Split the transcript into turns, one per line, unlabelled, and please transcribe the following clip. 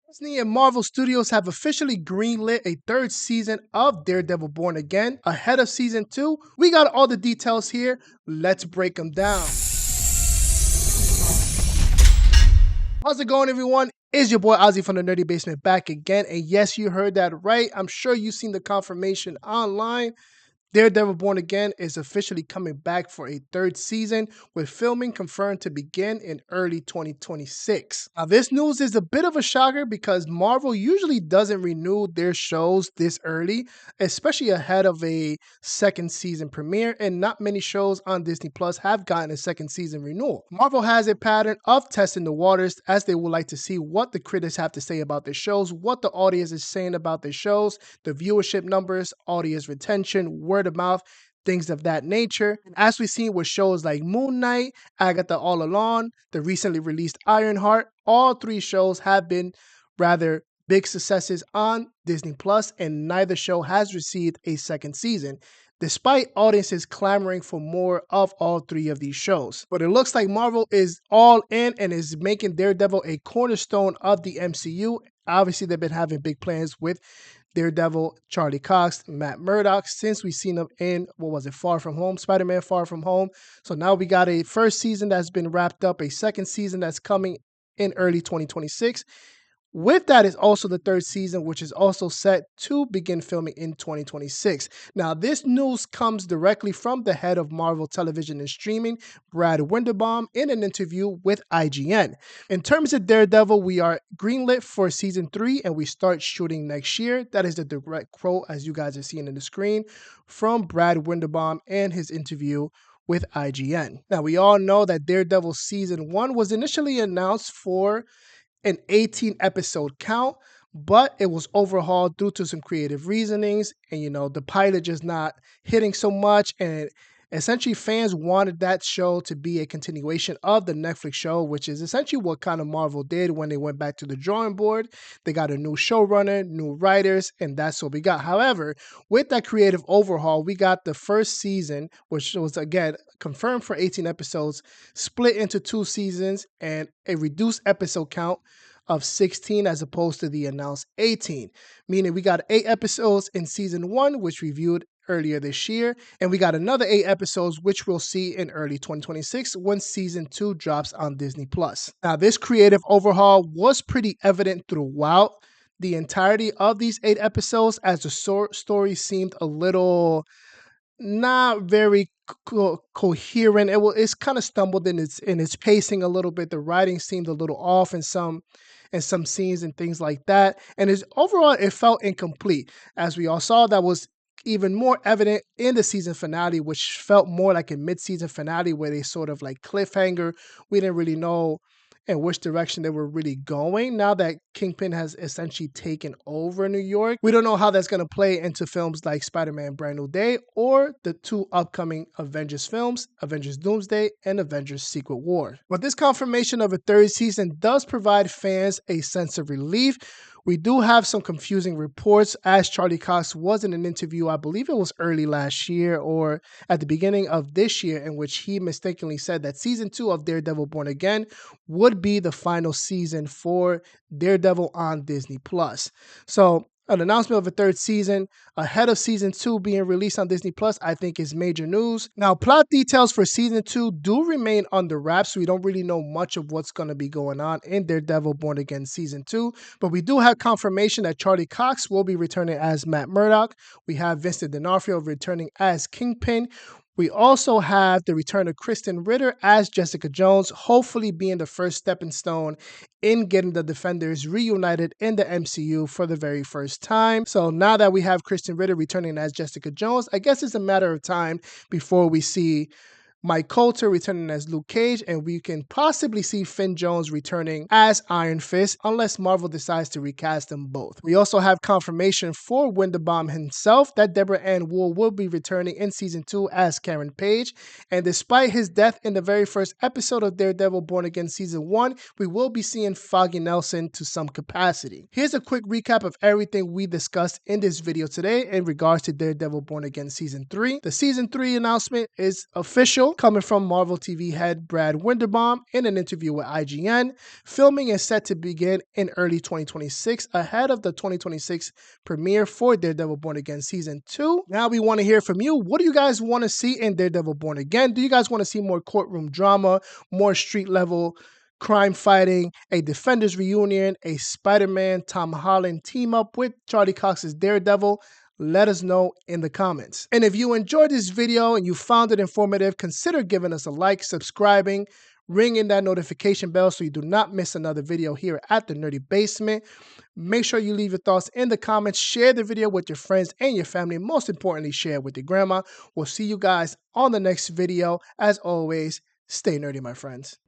Disney and Marvel Studios have officially greenlit a third season of Daredevil Born Again ahead of season 2. We got all the details here. Let's break them down. How's it going, everyone? It's your boy Ozzy from the Nerdy Basement back again. And yes, you heard that right. I'm sure you've seen the confirmation online. Daredevil Born Again is officially coming back for a third season, with filming confirmed to begin in early 2026. Now, this news is a bit of a shocker because Marvel usually doesn't renew their shows this early, especially ahead of a second season premiere, and not many shows on Disney Plus have gotten a second season renewal. Marvel has a pattern of testing the waters as they would like to see what the critics have to say about their shows, what the audience is saying about their shows, the viewership numbers, audience retention, word of mouth, things of that nature. As we've seen with shows like Moon Knight, Agatha All Along, the recently released Ironheart, all three shows have been rather big successes on Disney Plus, and neither show has received a second season, despite audiences clamoring for more of all three of these shows. But it looks like Marvel is all in and is making Daredevil a cornerstone of the MCU. Obviously, they've been having big plans with Daredevil, Charlie Cox, Matt Murdock, since we've seen them in, Far From Home, Spider-Man Far From Home. So now we got a first season that's been wrapped up, a second season that's coming in early 2026. With that is also the third season, which is also set to begin filming in 2026. Now, this news comes directly from the head of Marvel Television and Streaming, Brad Winderbaum, in an interview with IGN. In terms of Daredevil, we are greenlit for season 3 and we start shooting next year. That is the direct quote, as you guys are seeing on the screen, from Brad Winderbaum and his interview with IGN. Now, we all know that Daredevil season 1 was initially announced for an 18 episode count, but it was overhauled due to some creative reasonings, and the pilot just not hitting so much, and essentially fans wanted that show to be a continuation of the Netflix show, which is essentially what kind of Marvel did when they went back to the drawing board. They got a new showrunner, new writers, and that's what we got. However, with that creative overhaul, we got the first season, which was again confirmed for 18 episodes, split into 2 seasons and a reduced episode count of 16 as opposed to the announced 18, meaning we got 8 episodes in season 1, which reviewed earlier this year, and we got another 8 episodes, which we'll see in early 2026 when season 2 drops on Disney Plus. Now, this creative overhaul was pretty evident throughout the entirety of these 8 episodes, as the story seemed a little not very coherent. It's kind of stumbled in its pacing a little bit. The writing seemed a little off in some scenes and things like that. And overall, it felt incomplete. As we all saw, that was even more evident in the season finale, which felt more like a mid-season finale where they sort of like cliffhanger. We didn't really know in which direction they were really going. Now that Kingpin has essentially taken over New York, we don't know how that's going to play into films like Spider-Man Brand New Day or the 2 upcoming Avengers films, Avengers Doomsday and Avengers Secret War. But this confirmation of a third season does provide fans a sense of relief. We do have some confusing reports, as Charlie Cox was in an interview, I believe it was early last year or at the beginning of this year, in which he mistakenly said that season 2 of Daredevil Born Again would be the final season for Daredevil on Disney Plus. So an announcement of a third season ahead of season 2 being released on Disney Plus, I think is major news. Now, plot details for season 2 do remain under wraps. We don't really know much of what's going to be going on in Daredevil Born Again season 2, but we do have confirmation that Charlie Cox will be returning as Matt Murdock. We have Vincent D'Onofrio returning as Kingpin. We also have the return of Kristen Ritter as Jessica Jones, hopefully being the first stepping stone in getting the Defenders reunited in the MCU for the very first time. So now that we have Kristen Ritter returning as Jessica Jones, I guess it's a matter of time before we see Mike Coulter returning as Luke Cage, and we can possibly see Finn Jones returning as Iron Fist, unless Marvel decides to recast them both. We also have confirmation for Winderbaum himself that Deborah Ann Wool will be returning in season 2 as Karen Page, and despite his death in the very first episode of Daredevil Born Again season 1, we will be seeing Foggy Nelson to some capacity. Here's a quick recap of everything we discussed in this video today in regards to Daredevil Born Again season 3. The season 3 announcement is official. coming from Marvel TV head Brad Winderbaum in an interview with IGN. Filming is set to begin in early 2026 ahead of the 2026 premiere for Daredevil Born Again Season 2. Now we want to hear from you. What do you guys want to see in Daredevil Born Again? Do you guys want to see more courtroom drama, more street level crime fighting, a Defenders reunion, a Spider-Man Tom Holland team up with Charlie Cox's Daredevil? Let us know in the comments. And if you enjoyed this video and you found it informative, consider giving us a like, subscribing, ringing that notification bell so you do not miss another video here at the Nerdy Basement. Make sure you leave your thoughts in the comments, share the video with your friends and your family, most importantly, share it with your grandma. We'll see you guys on the next video. As always, stay nerdy, my friends.